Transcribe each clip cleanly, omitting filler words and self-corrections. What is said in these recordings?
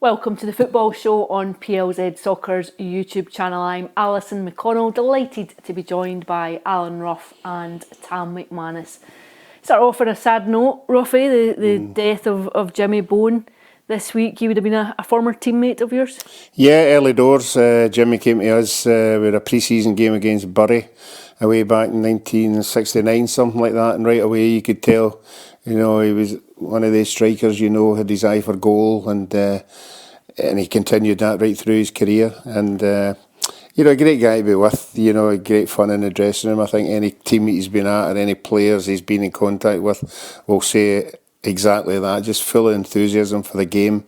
Welcome to the football show on PLZ Soccer's YouTube channel. I'm Alison McConnell, delighted to be joined by Alan Ruff and Tam McManus. Start off on a sad note, Ruffy, the death of Jimmy Bone this week. He would have been a former teammate of yours? Yeah, early doors. Jimmy came to us with a pre-season game against Bury away back in 1969, something like that, and right away you could tell, he was one of these strikers, had his eye for goal, and he continued that right through his career, and a great guy to be with, great fun in the dressing room. I think any team he's been at or any players he's been in contact with will say exactly that, just full of enthusiasm for the game.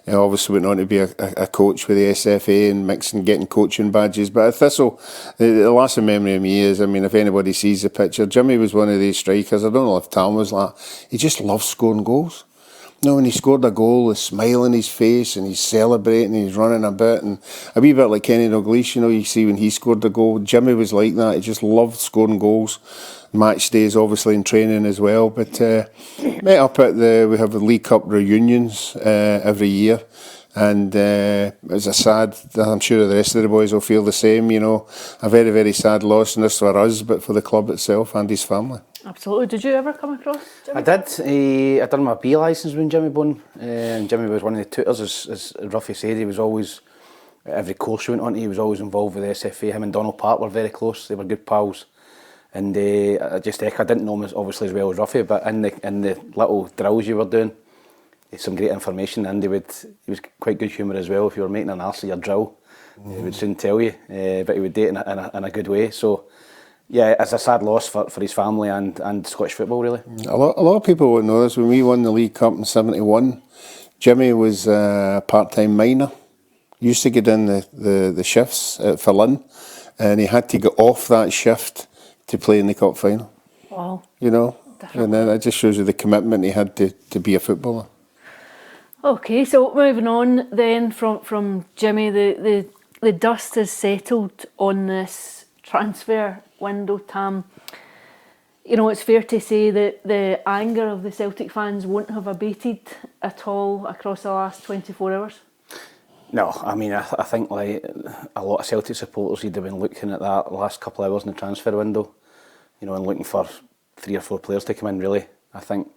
He obviously went on to be a coach with the SFA and getting coaching badges. But at Thistle, the lasting memory of me is, if anybody sees the picture, Jimmy was one of these strikers. I don't know if Tam was like, he just loved scoring goals. When he scored a goal, the smile on his face and he's celebrating, he's running a bit, and a wee bit like Kenny Dalglish, you see when he scored the goal. Jimmy was like that. He just loved scoring goals. Match days, obviously, in training as well. But met up at we have the League Cup reunions every year, and it's a sad, I'm sure the rest of the boys will feel the same, a very, very sad loss, not just for us, but for the club itself and his family. Absolutely. Did you ever come across Jimmy? I did. I done my B licence with Jimmy Bone, and Jimmy was one of the tutors, as Ruffy said. He was always, every course he went on, he was always involved with the SFA. Him and Donald Park were very close. They were good pals. And I didn't know him obviously as well as Ruffy, but in the little drills you were doing, some great information, and he was quite good humour as well. If you were making an arse of your drill, he would soon tell you, but he would do it in a good way. So yeah, it's a sad loss for his family and Scottish football, really. A lot of people won't know this. When we won the League Cup in '71, Jimmy was a part-time miner. He used to get in the shifts at Fallin, and he had to get off that shift to play in the cup final. Wow. Definitely. And then that just shows you the commitment he had to be a footballer. Okay, so moving on then from Jimmy, the dust has settled on this transfer window, Tam. It's fair to say that the anger of the Celtic fans won't have abated at all across the last 24 hours. No, I think like a lot of Celtic supporters would have been looking at that last couple of hours in the transfer window, and looking for 3 or 4 players to come in, really. I think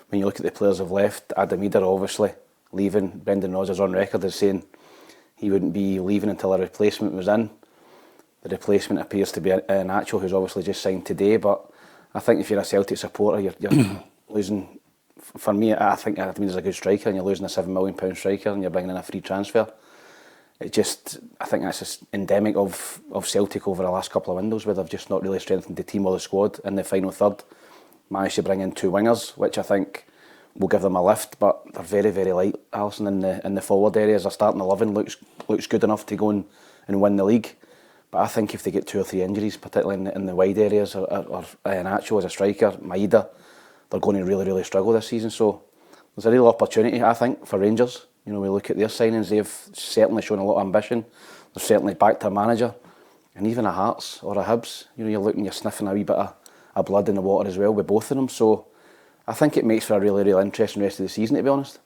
when you look at the players who've left, Adam Eder obviously leaving. Brendan Rodgers on record as saying he wouldn't be leaving until a replacement was in. The replacement appears to be Nacho, who's obviously just signed today, but I think if you're a Celtic supporter, you're losing. For me, I think he's a good striker, and you're losing a £7 million striker, and you're bringing in a free transfer. I think that's just endemic of Celtic over the last couple of windows, where they've just not really strengthened the team or the squad in the final third. Managed to bring in 2 wingers, which I think will give them a lift, but they're very, very light, Alison, in the forward areas. Their starting 11 looks good enough to go and win the league. But I think if they get 2 or 3 injuries, particularly in the wide areas, or Nacho as a striker, Maeda, they're going to really, really struggle this season. So there's a real opportunity, I think, for Rangers. We look at their signings, they've certainly shown a lot of ambition. They've certainly backed a manager, and even a Hearts or a Hibs. You're sniffing a wee bit of blood in the water as well with both of them. So I think it makes for a really, really interesting rest of the season, to be honest.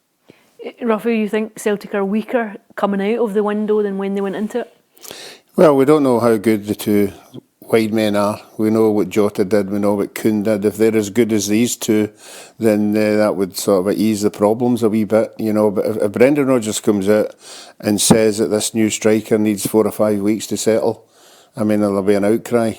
Ruffy, you think Celtic are weaker coming out of the window than when they went into it? Well, we don't know how good the 2 wide men are. We know what Jota did, we know what Kuhn did. If they're as good as these 2, then that would sort of ease the problems a wee bit, But if Brendan Rodgers comes out and says that this new striker needs 4 or 5 weeks to settle, there'll be an outcry.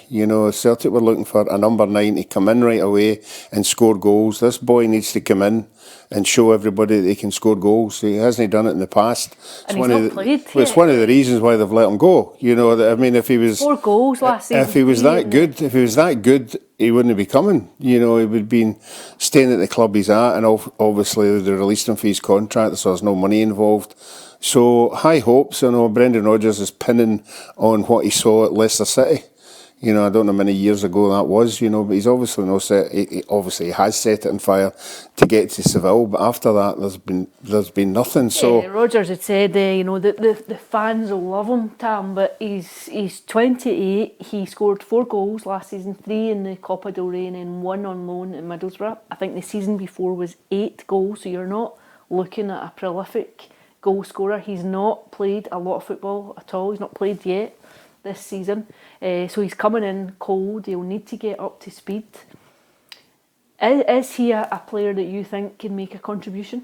Celtic were looking for a number 9 to come in right away and score goals. This boy needs to come in and show everybody that he can score goals. He hasn't done it in the past. And he's not played yet. It's one of the reasons why they've let him go. If he was 4 goals last season. If he was that good, he wouldn't be coming. He would have been staying at the club he's at, and obviously they released him for his contract, so there's no money involved. So high hopes. Brendan Rodgers is pinning on what he saw at Leicester City. I don't know how many years ago that was, but he's obviously he has set it on fire to get to Seville. But after that, there's been nothing. So Rodgers had said, the fans will love him, Tam. But he's 28. He scored 4 goals last season, 3 in the Copa del Rey, and then 1 on loan in Middlesbrough. I think the season before was 8 goals. So you're not looking at a prolific goal scorer. He's not played a lot of football at all. He's not played yet this season. So he's coming in cold. He'll need to get up to speed. Is he a player that you think can make a contribution?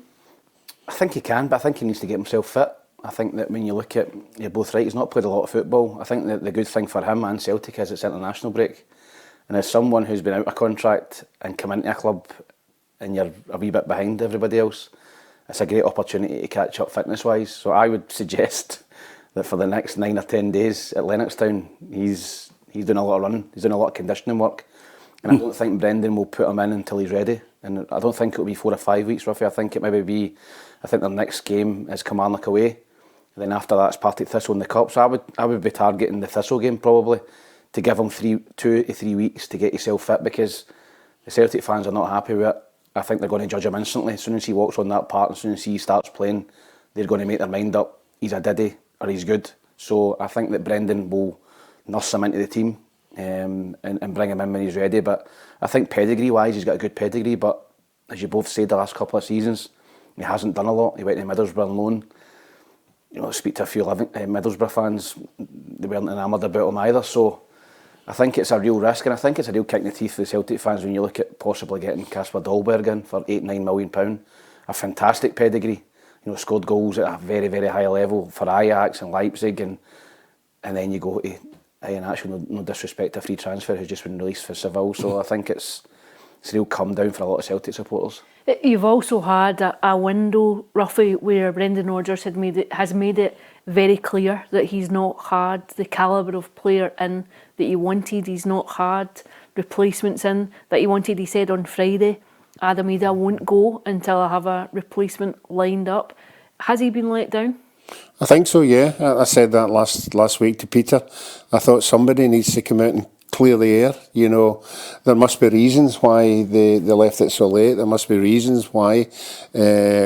I think he can, but I think he needs to get himself fit. I think that when you look at, you're both right, he's not played a lot of football. I think that the good thing for him and Celtic is it's international break. And as someone who's been out of contract and come into a club and you're a wee bit behind everybody else, it's a great opportunity to catch up fitness-wise. So I would suggest that for the next 9 or 10 days at Lennoxtown, he's doing a lot of running, he's doing a lot of conditioning work. And I don't think Brendan will put him in until he's ready. And I don't think it'll be 4 or 5 weeks, roughly. I think it maybe be, I think their next game is Kilmarnock away. And then after that, it's Partick Thistle in the Cup. So I would be targeting the Thistle game probably to give him 2 to 3 weeks to get yourself fit, because the Celtic fans are not happy with it. I think they're going to judge him instantly. As soon as he walks on that park, as soon as he starts playing, they're going to make their mind up. He's a diddy or he's good. So I think that Brendan will nurse him into the team and bring him in when he's ready. But I think pedigree-wise, he's got a good pedigree. But as you both said, the last couple of seasons, he hasn't done a lot. He went to Middlesbrough on loan. You know, speak to a few Middlesbrough fans, they weren't enamoured about him either. So I think it's a real risk, and I think it's a real kick in the teeth for the Celtic fans when you look at possibly getting Kasper Dolberg in for £8-9 million. A fantastic pedigree. You know, scored goals at a very, very high level for Ajax and Leipzig, and then you go to Ian, no disrespect to a free transfer who's just been released for Seville. So I think it's a real come down for a lot of Celtic supporters. You've also had a window, roughly, where Brendan Rodgers has made it very clear that he's not had the calibre of player in that he wanted. He's not had replacements in that he wanted. He said on Friday, Adam Ida won't go until I have a replacement lined up. Has he been let down? I think so, yeah. I said that last week to Peter. I thought somebody needs to come out and clear the air. You know, there must be reasons why they left it so late. There must be reasons why.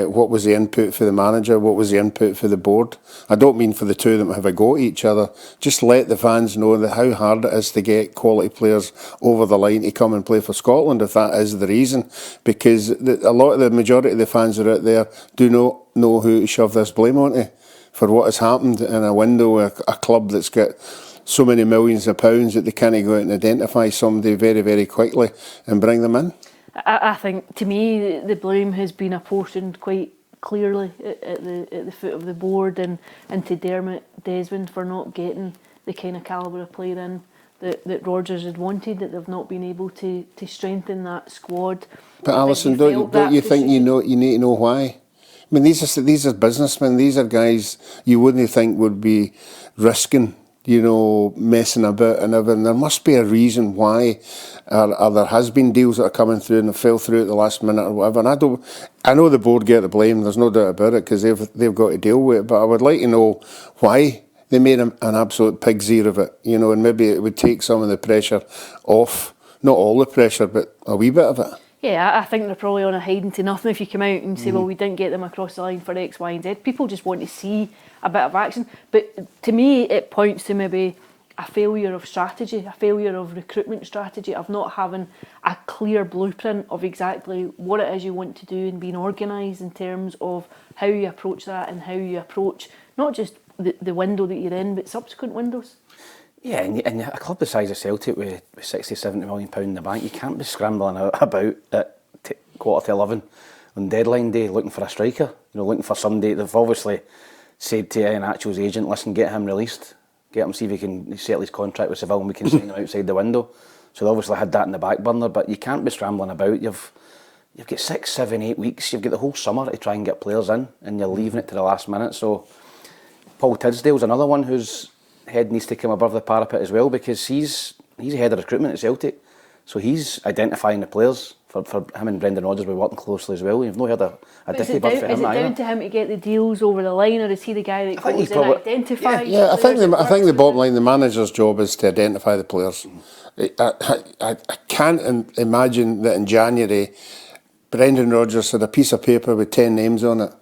What was the input for the manager? What was the input for the board? I don't mean for the two of them to have a go at each other. Just let the fans know that how hard it is to get quality players over the line to come and play for Scotland, if that is the reason. Because the majority of the fans that are out there do not know who to shove this blame onto for what has happened in a window, a club that's got so many millions of pounds that they can't go out and identify somebody very, very quickly and bring them in. I think, to me, the blame has been apportioned quite clearly at the foot of the board and to Dermot Desmond for not getting the kind of calibre of player in that Rodgers had wanted, that they've not been able to strengthen that squad. But Alison, don't you think you need to know why? I mean, these are businessmen. These are guys you wouldn't think would be risking, you know, messing about and everything. There must be a reason why, or there has been deals that are coming through and fell through at the last minute or whatever. And I know the board get the blame. There's no doubt about it because they've got to deal with it. But I would like to know why they made an absolute pig's ear of it, you know, and maybe it would take some of the pressure off. Not all the pressure, but a wee bit of it. Yeah, I think they're probably on a hiding to nothing if you come out and say, well, we didn't get them across the line for X, Y and Z. People just want to see a bit of action. But to me, it points to maybe a failure of strategy, a failure of recruitment strategy, of not having a clear blueprint of exactly what it is you want to do and being organised in terms of how you approach that and how you approach not just the window that you're in, but subsequent windows. Yeah, and a club the size of Celtic with 60, 70 million pound in the bank, you can't be scrambling about at 11:15 on deadline day looking for a striker. You know, looking for somebody. They've obviously said to Ian Atchell's agent, listen, get him released, get him, see if he can settle his contract with Seville and we can sign him outside the window. So they obviously had that in the back burner, but you can't be scrambling about. You've got 6, 7, 8 weeks. You've got the whole summer to try and get players in, and you're leaving it to the last minute. So Paul Tisdale's another one whose head needs to come above the parapet as well, because he's head of recruitment at Celtic, so he's identifying the players. For him and Brendan Rodgers, we're working closely as well. You've not heard a dicky bird for him. Is it down to him to get the deals over the line, or is he the guy that goes in and identifies? Yeah, I think the bottom line, the manager's job is to identify the players. I can't imagine that in January, Brendan Rodgers had a piece of paper with 10 names on it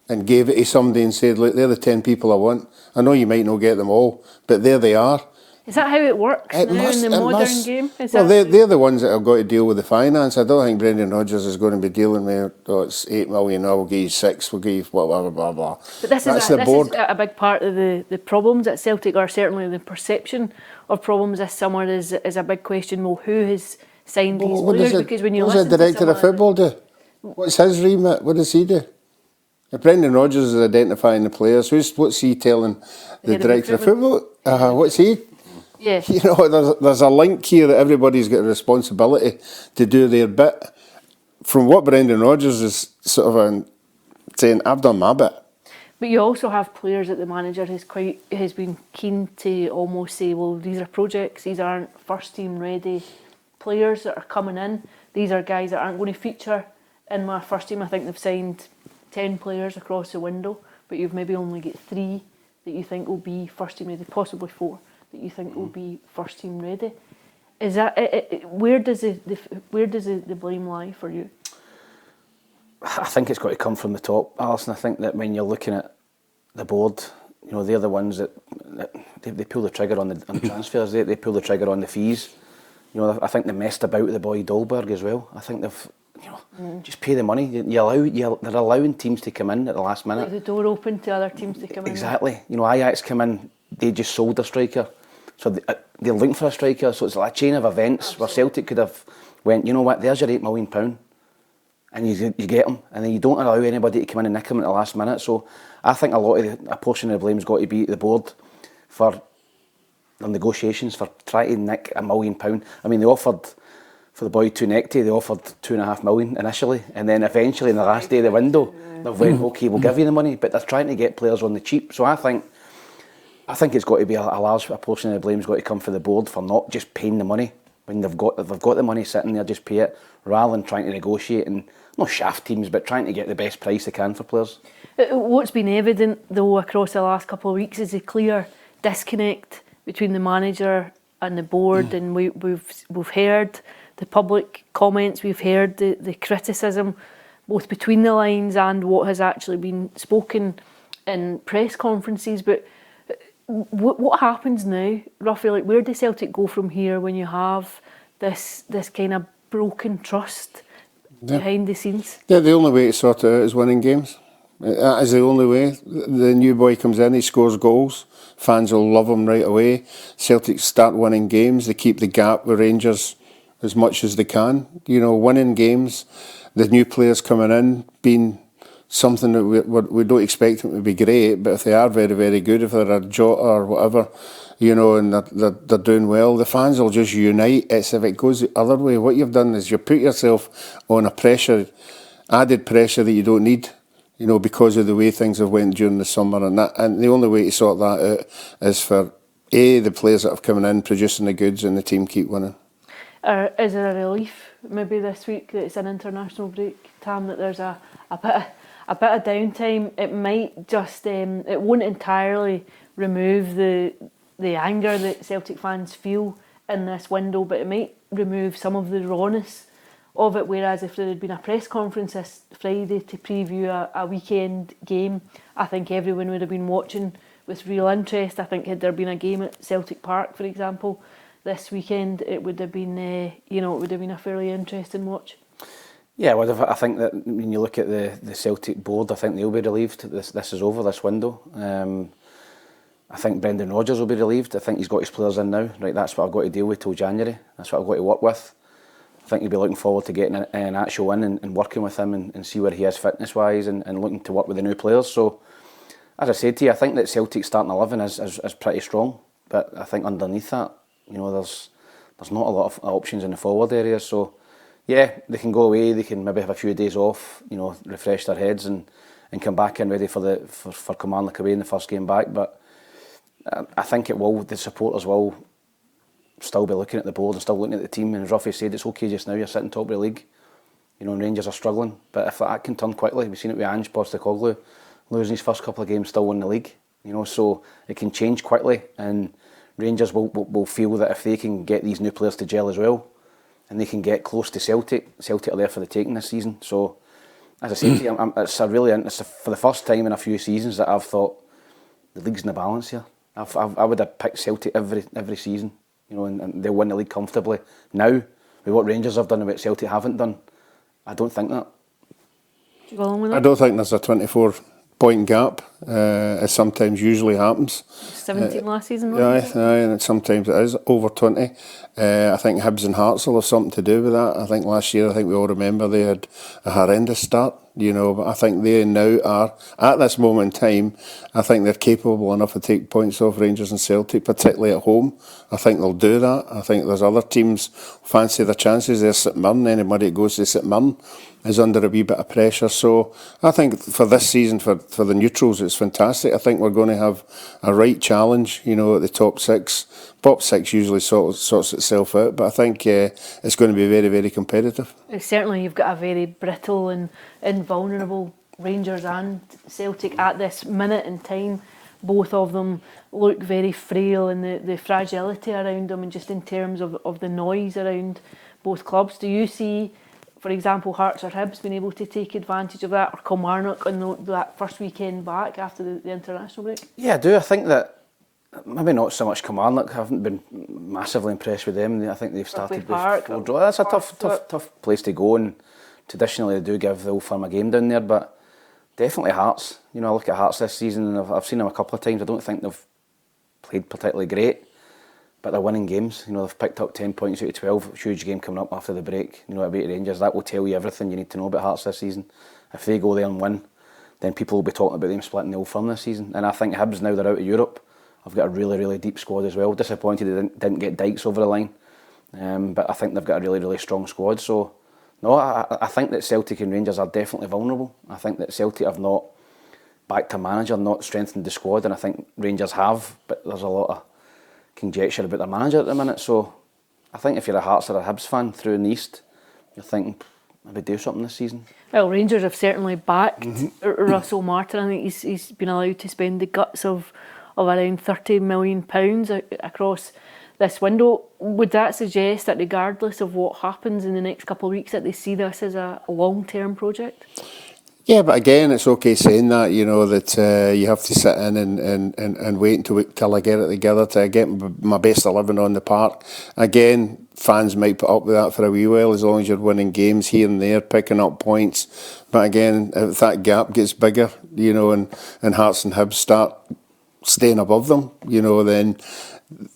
and gave it to somebody and said, look, they're the 10 people I want. I know you might not get them all, but there they are. Is that how it works now in the modern game? Well, they're the ones that have got to deal with the finance. I don't think Brendan Rodgers is going to be dealing with, oh, it's 8 million, we'll give you 6, we'll give you whatever, blah, blah. But this is a big part of the problems at Celtic, or certainly the perception of problems this summer is a big question. Well, who has signed these players? Because when you listen to the director of football do? What's his remit? What does he do? If Brendan Rodgers is identifying the players, what's he telling the director of football? What's he? Yeah. You know, there's a link here that everybody's got a responsibility to do their bit. From what Brendan Rodgers is sort of saying, I've done my bit. But you also have players that the manager has been keen to almost say, well, these are projects, these aren't first team ready players that are coming in. These are guys that aren't going to feature in my first team. I think they've signed 10 players across the window, but you've maybe only got 3 that you think will be first team ready, possibly 4 that you think will be first team ready. Is that where does the blame lie for you? I think it's got to come from the top, Alison. I think that when you're looking at the board, you know, they're the ones that they pull the trigger on the transfers. They pull the trigger on the fees. You know, I think they messed about with the boy Dolberg as well. I think they've, you know, just pay the money. They're allowing teams to come in at the last minute. Leave the door open to other teams to come in. Exactly. You know, Ajax come in, they just sold their striker. So they're looking for a striker. So it's like a chain of events where Celtic could have went, you know what, there's your £8 million. And you get them. And then you don't allow anybody to come in and nick them at the last minute. So I think a portion of the blame's got to be at the board for the negotiations, for trying to nick £1 million. I mean, they offered, for the boy Tunekti, they offered £2.5 million initially, and then eventually in the last day of the window, they went, okay, we'll give you the money, but they're trying to get players on the cheap. So I think it's got to be a large portion of the blame's got to come for the board for not just paying the money when they've got the money sitting there, just pay it, rather than trying to negotiate and not shaft teams, but trying to get the best price they can for players. What's been evident though across the last couple of weeks is a clear disconnect between the manager and the board, and we've heard the public comments, we've heard the criticism, both between the lines and what has actually been spoken in press conferences. But what happens now, roughly? Like, where does Celtic go from here when you have this kind of broken trust behind the scenes? Yeah, the only way to sort it out is winning games. That is the only way. The new boy comes in, he scores goals. Fans will love him right away. Celtic start winning games. They keep the gap with Rangers as much as they can. You know, winning games. The new players coming in being something that we don't expect them to be great, but if they are very, very good, if they're a Jota or whatever, you know, and they're doing well, the fans will just unite. It's if it goes the other way. What you've done is you put yourself on a added pressure that you don't need, you know, because of the way things have went during the summer, and the only way to sort that out is for the players that have coming in producing the goods and the team keep winning. Is there a relief maybe this week that it's an international break, Tam, that there's a bit of downtime? It might just it won't entirely remove the anger that Celtic fans feel in this window, but it might remove some of the rawness of it. Whereas if there had been a press conference this Friday to preview a weekend game, I think everyone would have been watching with real interest. I think had there been a game at Celtic Park, for example, this weekend, it would have been it would have been a fairly interesting watch. Yeah, well, I think that when you look at the Celtic board, I think they'll be relieved this is over, this window. I think Brendan Rodgers will be relieved. I think he's got his players in now. Right, that's what I've got to deal with till January. That's what I've got to work with. I think he'll be looking forward to getting an actual win and working with him and see where he is fitness-wise and looking to work with the new players. So, as I said to you, I think that Celtic's starting 11 is pretty strong. But I think underneath that, you know, there's not a lot of options in the forward area. So, yeah, they can go away. They can maybe have a few days off, you know, refresh their heads and come back in ready for Kilmarnock away in the first game back. But I think the supporters will still be looking at the board and still looking at the team. And as Ruffy said, it's okay just now. You're sitting top of the league. You know, and Rangers are struggling. But if that can turn quickly, we've seen it with Ange Postecoglou losing his first couple of games, still winning the league. You know, so it can change quickly, and Rangers will feel that if they can get these new players to gel as well, and they can get close to Celtic are there for the taking this season. So, as I said to you, it's for the first time in a few seasons that I've thought the league's in the balance here. I would have picked Celtic every season, you know, and they'll win the league comfortably. Now, with what Rangers have done and what Celtic haven't done, I don't think that. Do you go along with that? I don't think there's a 24-point gap, as sometimes usually happens. 17 last season, Yeah, wasn't it? and sometimes it is over 20. I think Hibs and Hearts will have something to do with that. I think last year, we all remember they had a horrendous start, you know, but I think they now are, at this moment in time, I think they're capable enough to take points off Rangers and Celtic, particularly at home. I think they'll do that. I think there's other teams fancy their chances. There's St Mirren, anybody that goes to St Mirren is under a wee bit of pressure. So I think for this season, for the neutrals, it's fantastic. I think we're going to have a right challenge, you know, at the top six. Top six usually sorts itself out, but I think it's going to be very, very competitive. Certainly, you've got a very brittle and vulnerable Rangers and Celtic at this minute in time. Both of them look very frail, and the fragility around them, and just in terms of the noise around both clubs. Do you see, for example, Hearts or Hibs being able to take advantage of that, or Kilmarnock on that first weekend back after the international break? Yeah, I do. I think that maybe not so much Kilmarnock. I haven't been massively impressed with them. I think they've started with Park. 4 draws. That's a tough place to go, and traditionally they do give the Old Firm a game down there, but definitely Hearts. You know, I look at Hearts this season, and I've seen them a couple of times. I don't think they've played particularly great, but they're winning games. You know, they've picked up 10 points out of 12. Huge game coming up after the break. You know, about Rangers. That will tell you everything you need to know about Hearts this season. If they go there and win, then people will be talking about them splitting the Old Firm this season. And I think Hibs, now they're out of Europe, I've got a really, really deep squad as well. Disappointed they didn't get Dykes over the line, but I think they've got a really, really strong squad. So, no, I think that Celtic and Rangers are definitely vulnerable. I think that Celtic have not backed a manager, not strengthened the squad, and I think Rangers have, but there's a lot of conjecture about their manager at the minute. So, I think if you're a Hearts or a Hibs fan through in the East, you're thinking, maybe do something this season. Well, Rangers have certainly backed Russell Martin. I think he's been allowed to spend the guts of around £30 million across this window. Would that suggest that regardless of what happens in the next couple of weeks, that they see this as a long-term project? Yeah, but again, it's okay saying that, you know, that you have to sit in and wait till I get it together to get my best 11 on the park. Again, fans might put up with that for a wee while, as long as you're winning games here and there, picking up points. But again, if that gap gets bigger, you know, and Hearts and Hibs start staying above them, you know, then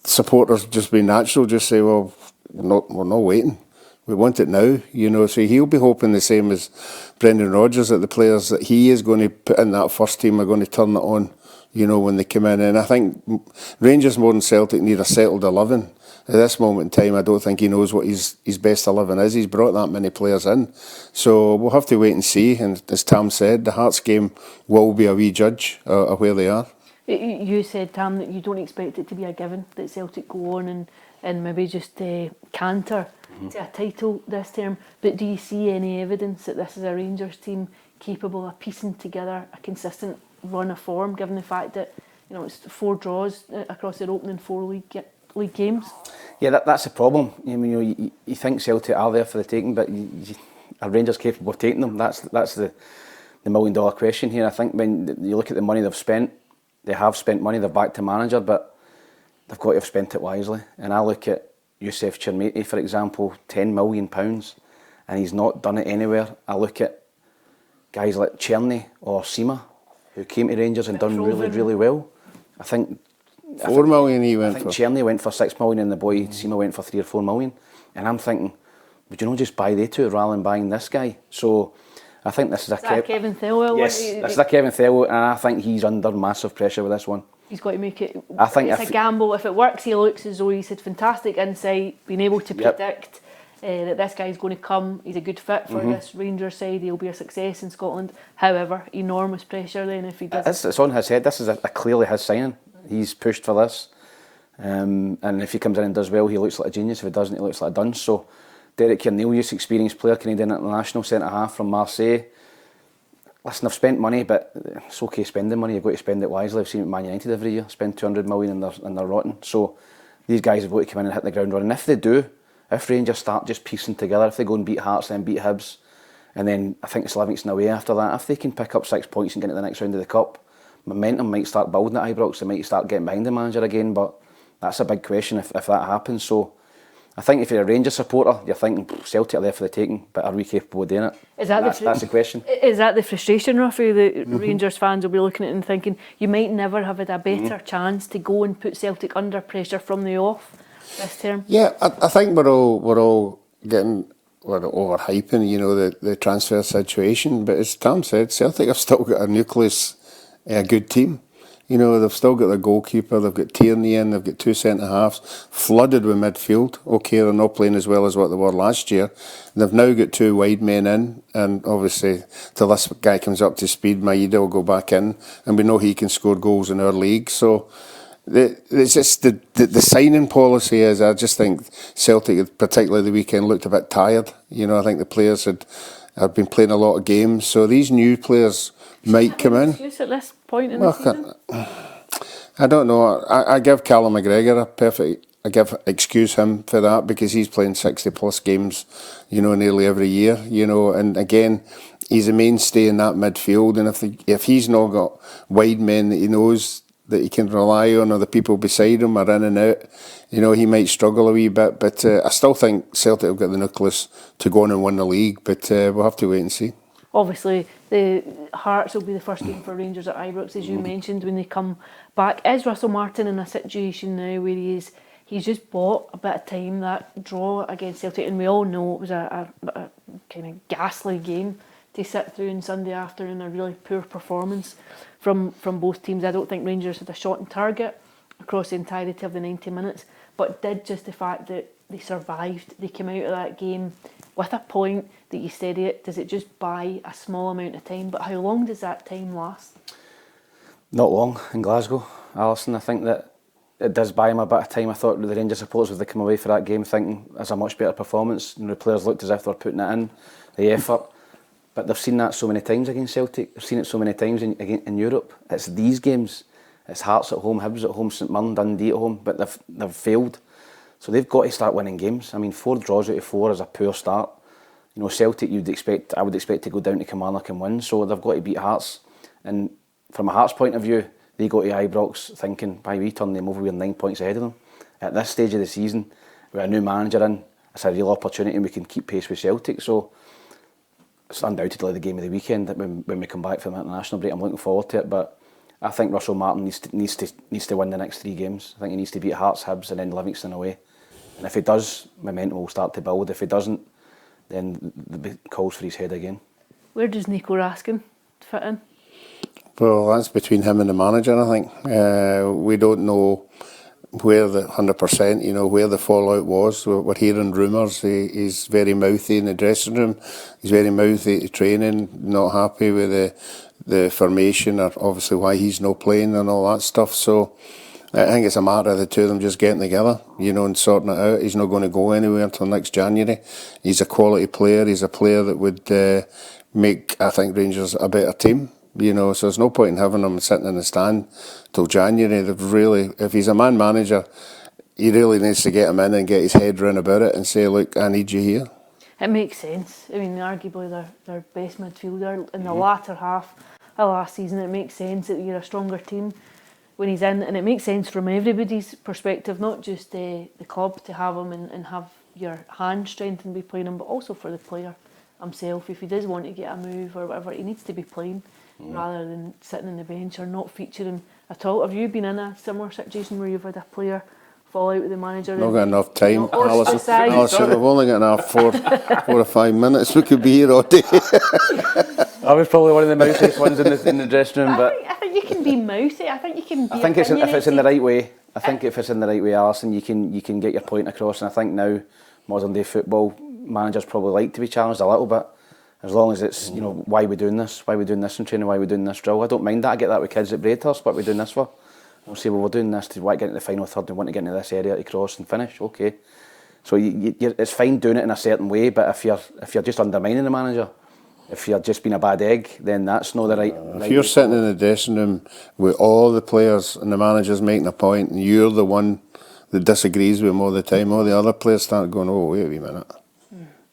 supporters just be natural, just say, well, we're not waiting. We want it now, you know. So he'll be hoping the same as Brendan Rodgers, that the players that he is going to put in that first team are going to turn it on, you know, when they come in. And I think Rangers more than Celtic need a settled 11. At this moment in time, I don't think he knows what his best 11 is. He's brought that many players in. So we'll have to wait and see. And as Tam said, the Hearts game will be a wee judge of where they are. You said, Tam, that you don't expect it to be a given that Celtic go on and maybe just canter to a title this term. But do you see any evidence that this is a Rangers team capable of piecing together a consistent run of form, given the fact that, you know, it's 4 draws across their opening 4 league games? Yeah, that's a problem. I mean, you think Celtic are there for the taking, but are Rangers capable of taking them? That's the $1 million question here. I think when you look at the money they've spent, they have spent money, they've backed a manager, but they've got to have spent it wisely. And I look at Youssef Chermati, for example, £10 million, and he's not done it anywhere. I look at guys like Cherny or Sima, who came to Rangers and done really, really well. I think $4 million he went for. I think Cherny went for $6 million and the boy Sima went for $3 or $4 million. And I'm thinking, would you not just buy they two rather than buying this guy? So I think this is a Kevin Thelwell. Yes, this is a Kevin Thelwell, and I think he's under massive pressure with this one. He's got to make it. I think it's a gamble. If it works, he looks as though he's had fantastic insight, being able to predict that this guy's going to come. He's a good fit for this Rangers side. He'll be a success in Scotland. However, enormous pressure then if he does. It's on his head. This is a clearly his signing. He's pushed for this, and if he comes in and does well, he looks like a genius. If he doesn't, he looks like a dunce. So, Derek Cornelius, experienced player, Canadian international centre half from Marseille. Listen, I've spent money, but it's okay spending money. You've got to spend it wisely. I've seen it at Man United every year, spend 200 million and they're rotten. So these guys have got to come in and hit the ground running. If they do, if Rangers start just piecing together, if they go and beat Hearts, then beat Hibs, and then I think it's Livingston away after that, if they can pick up 6 points and get into the next round of the Cup, momentum might start building at Ibrox. They might start getting behind the manager again, but that's a big question if that happens. So I think if you're a Rangers supporter, you're thinking Celtic are there for the taking, but are we capable of doing it? That's the question. Is that the frustration, Ruffy, that Rangers fans will be looking at it and thinking you might never have had a better chance to go and put Celtic under pressure from the off this term? Yeah, I think we're all overhyping, you know, the transfer situation. But as Tam said, Celtic have still got a nucleus, a good team. You know, they've still got their goalkeeper, they've got Tierney in, they've got 2 centre-halves, flooded with midfield. OK, they're not playing as well as what they were last year. They've now got 2 wide men in, and obviously, till this guy comes up to speed, Maeda will go back in, and we know he can score goals in our league. So it's just the signing policy is, I just think Celtic, particularly the weekend, looked a bit tired. You know, I think the players had been playing a lot of games, so these new players might come in. Excuse at this point in the season? I don't know. I give Callum McGregor excuse him for that, because he's playing 60 plus games, you know, nearly every year, you know, and again, he's a mainstay in that midfield, and if he's not got wide men that he knows that he can rely on, or the people beside him are in and out, you know, he might struggle a wee bit, but I still think Celtic will get the nucleus to go on and win the league, but we'll have to wait and see. Obviously, the Hearts will be the first game for Rangers at Ibrox, as you mentioned, when they come back. Is Russell Martin in a situation now where he's just bought a bit of time, that draw against Celtic, and we all know it was a kind of ghastly game to sit through on Sunday afternoon, a really poor performance from both teams. I don't think Rangers had a shot on target across the entirety of the 90 minutes, but did just the fact that they survived, they came out of that game with a point, that you steady it. Does it just buy a small amount of time? But how long does that time last? Not long in Glasgow, Alison. I think that it does buy him a bit of time. I thought the Rangers supporters would have come away for that game thinking it's a much better performance, and the players looked as if they were putting it in, the effort. But they've seen that so many times against Celtic. They've seen it so many times in Europe. It's these games. It's Hearts at home, Hibs at home, St Mirren, Dundee at home, but they've failed. So they've got to start winning games. I mean, 4 draws out of 4 is a poor start. You know, Celtic, I would expect to go down to Kilmarnock and win. So they've got to beat Hearts. And from a Hearts point of view, they go to Ibrox thinking, by we turn them over, we're 9 points ahead of them. At this stage of the season, with a new manager in, it's a real opportunity, and we can keep pace with Celtic. So it's undoubtedly the game of the weekend that when we come back from the international break. I'm looking forward to it. But I think Russell Martin needs to win the next 3 games. I think he needs to beat Hearts, Hibs, and then Livingston away. And if he does, momentum will start to build. If he doesn't, then the calls for his head again. Where does Nico Raskin fit in? Well, that's between him and the manager, I think. We don't know where the 100%, you know, where the fallout was. We're hearing rumours. He's very mouthy in the dressing room. He's very mouthy at training, not happy with the formation, or obviously why he's not playing and all that stuff. So I think it's a matter of the two of them just getting together, you know, and sorting it out. He's not going to go anywhere until next January. He's a quality player. He's a player that would make, I think, Rangers a better team. You know, so there's no point in having him sitting in the stand till January. They've really, if he's a man manager, he really needs to get him in and get his head round about it and say, look, I need you here. It makes sense. I mean, arguably their best midfielder in the latter half of last season. It makes sense that you're a stronger team when he's in, and it makes sense from everybody's perspective, not just the club to have him and have your hand strength and be playing him, but also for the player himself. If he does want to get a move or whatever, he needs to be playing rather than sitting on the bench or not featuring at all. Have you been in a similar situation where you've had a player fall out with the manager? Not got enough time, Alison. We've only got enough 4 or 5 minutes. We could be here all day. I was probably one of the mouthiest ones in the dressing room, but I think you can be mouthy. I think you can be. I think if it's in the right way. I think if it's in the right way, Alison, you can get your point across. And I think now, modern day football, managers probably like to be challenged a little bit. As long as it's, you know, why are we doing this? Why are we doing this in training? Why are we doing this drill? I don't mind that. I get that with kids at Braidhurst. What are we doing this for? I'll say, well, we're doing this to get into the final third and want to get into this area to cross and finish. Okay. So it's fine doing it in a certain way, but if you're just undermining the manager, if you're just being a bad egg, then that's not the right. If you're sitting in the dressing room with all the players and the manager's making a point, and you're the one that disagrees with him all the time, all the other players start going, oh, wait a wee minute.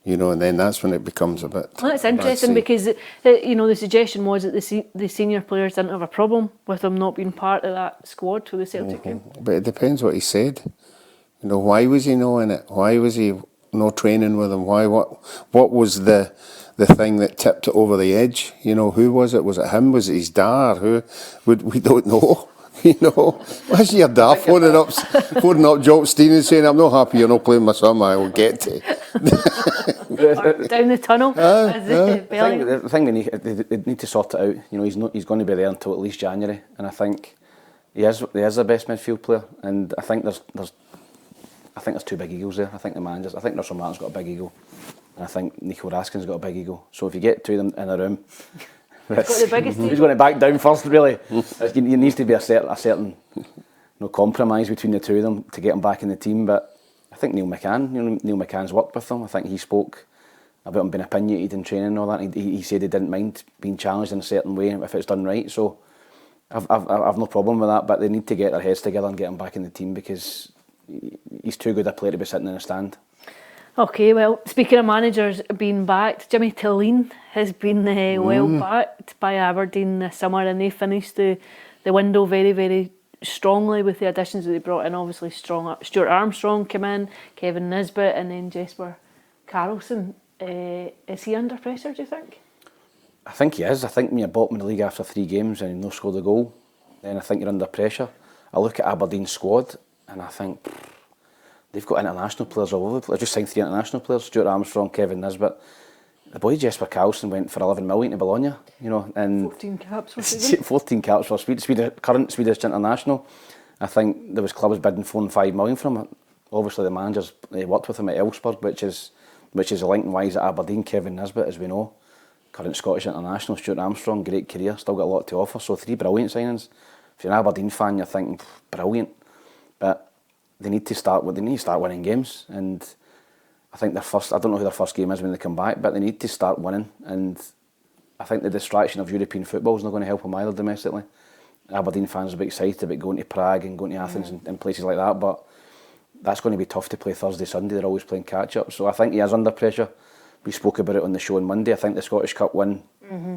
you know, and then that's when it becomes a bit. Well, that's interesting because, you know, the suggestion was that the senior players didn't have a problem with him not being part of that squad for the Celtic game. But it depends what he said. You know, why was he not in it? Why was he not training with him? Why? What was the thing that tipped it over the edge? You know, who was it? Was it him? Was it his dad? Who? We don't know. You know, what's your dad phoning up Jock Stein and saying, "I'm not happy you're not playing my son. I will get to." Down the tunnel. The thing they need to sort it out. You know, he's going to be there until at least January, and I think he is the best midfield player. And I think there's two big egos there. I think Russell Martin's got a big ego, and I think Nico Raskin's got a big ego. So if you get two of them in a room, who's going to back down first? Really, there needs to be a certain compromise between the two of them to get him back in the team. But I think Neil McCann's worked with them. I think he spoke about him being opinionated in training and all that. He said he didn't mind being challenged in a certain way if it's done right. So I've no problem with that. But they need to get their heads together and get him back in the team because he's too good a player to be sitting in a stand. Okay, well, speaking of managers being backed, Jimmy Tilleen has been well backed by Aberdeen this summer, and they finished the window very, very strongly with the additions that they brought in. Obviously, Stuart Armstrong came in, Kevin Nisbet, and then Jesper Karlsson. Is he under pressure, do you think? I think he is. I think when you're bottom of the league after 3 games and you've not scored a goal, then I think you're under pressure. I look at Aberdeen's squad and I think they've got international players all over the place. They've just signed 3 international players: Stuart Armstrong, Kevin Nisbet. The boy Jesper Karlsson went for 11 million to Bologna, you know, and 14 caps for 14 caps for current Swedish international. I think there was clubs bidding 4 and 5 million from him. Obviously, the managers worked with him at Elfsborg, which is a linking wise at Aberdeen. Kevin Nisbet, as we know, current Scottish international. Stuart Armstrong, great career, still got a lot to offer. So 3 brilliant signings. If you're an Aberdeen fan, you're thinking brilliant, but they need to start winning games. And I think I don't know who their first game is when they come back, but they need to start winning. And I think the distraction of European football is not going to help them either domestically. Aberdeen fans will be excited about going to Prague and going to Athens and places like that, but that's going to be tough to play Thursday, Sunday. They're always playing catch up. So I think he is under pressure. We spoke about it on the show on Monday. I think the Scottish Cup win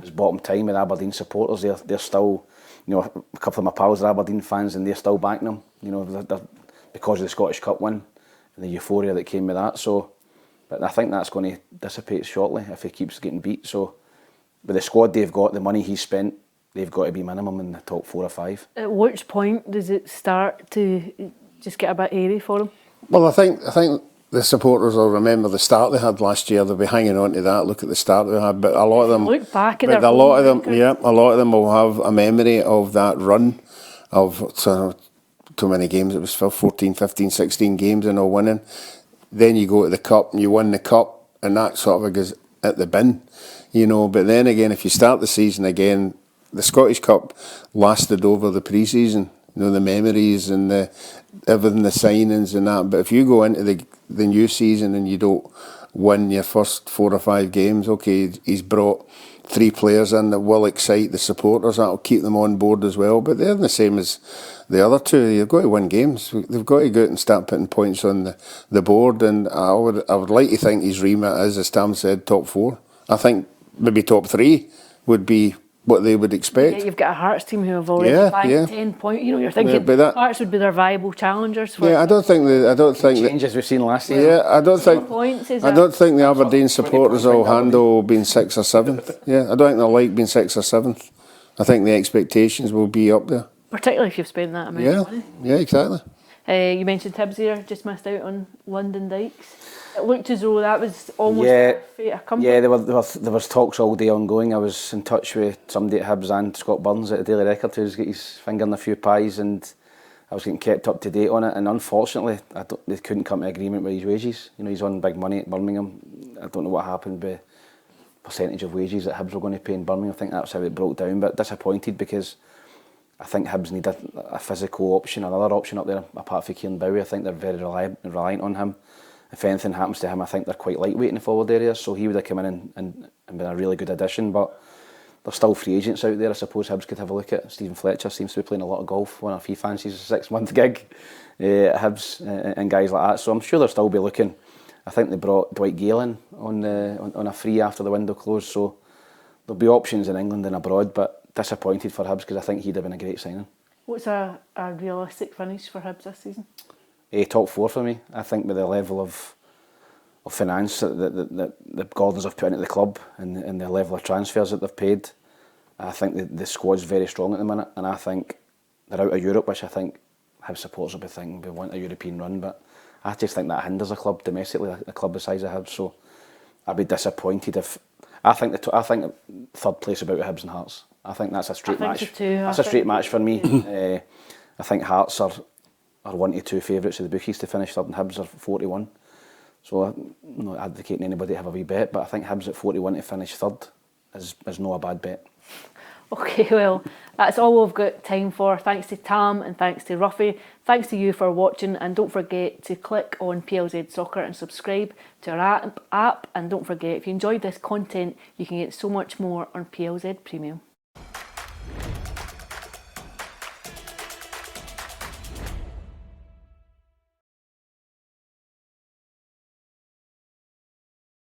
is bottom time with Aberdeen supporters. They're still, you know, a couple of my pals are Aberdeen fans and they're still backing them, you know, they're because of the Scottish Cup win and the euphoria that came with that. So, but I think that's going to dissipate shortly if he keeps getting beat. So, with the squad they've got, the money he's spent, they've got to be minimum in the top 4 or 5. At which point does it start to just get a bit airy for him? Well, I think the supporters will remember the start they had last year. They'll be hanging on to that. Look at the start they had, but a lot of them look back at a lot of them will have a memory of that run of too many games. It was 14, 15, 16 games and all winning. Then you go to the cup and you win the cup, and that sort of goes at the bin, you know. But then again, if you start the season again, the Scottish Cup lasted over the pre-season. You know, the memories and everything, the signings and that. But if you go into the new season and you don't win your first 4 or 5 games, okay, he's brought 3 players in that will excite the supporters. That'll keep them on board as well. But they're the same as the other 2. You've got to win games. They've got to go out and start putting points on the board. And I would like to think his remit is, as Tam said, top 4. I think maybe top 3 would be what they would expect. Yeah, you've got a Hearts team who have already bagged 10 points. You know, you're thinking Hearts would be their viable challengers. For I don't think changes we've seen last season. Yeah, I don't think the Aberdeen supporters will handle being 6th or 7th. Yeah, I don't think they'll like being 6th or 7th. I think the expectations will be up there. Particularly if you've spent that amount of money. Yeah, exactly. You mentioned Hibs here, just missed out on London Dykes. It looked as though that was almost a fait accompli. Yeah, there was talks all day ongoing. I was in touch with somebody at Hibs and Scott Burns at the Daily Record who's got his finger in a few pies, and I was getting kept up to date on it. And unfortunately, they couldn't come to agreement with his wages. You know, he's on big money at Birmingham. I don't know what happened with percentage of wages that Hibs were going to pay in Birmingham. I think that's how it broke down. But disappointed because I think Hibs need a physical option, another option up there apart from Kieran Bowie. I think they're very reliant on him. If anything happens to him, I think they're quite lightweight in the forward area, so he would have come in and been a really good addition. But there's still free agents out there. I suppose Hibs could have a look at. Stephen Fletcher seems to be playing a lot of golf. One if he fancies a 6-month gig at Hibs and guys like that. So I'm sure they'll still be looking I think they brought Dwight Gale in on a free after the window closed, so there'll be options in England and abroad, but disappointed for Hibs because I think he'd have been a great signing. What's a realistic finish for Hibs this season? Top 4 for me. I think with the level of finance that the Gordons have put into the club and the level of transfers that they've paid, I think the squad's very strong at the minute, and I think they're out of Europe, which I think Hibs supporters will be thinking we want a European run, but I just think that hinders a club domestically, a club the size of Hibs, so I'd be disappointed if... I think third place about Hibs and Hearts. I think that's a straight match. That's a straight match for me. I think Hearts are 1 to 2 favourites of the bookies to finish third, and Hibs are 41. So I'm not advocating anybody to have a wee bet, but I think Hibs at 41 to finish third is not a bad bet. Okay, well, that's all we've got time for. Thanks to Tam and thanks to Ruffy. Thanks to you for watching, and don't forget to click on PLZ Soccer and subscribe to our app. And don't forget, if you enjoyed this content, you can get so much more on PLZ Premium.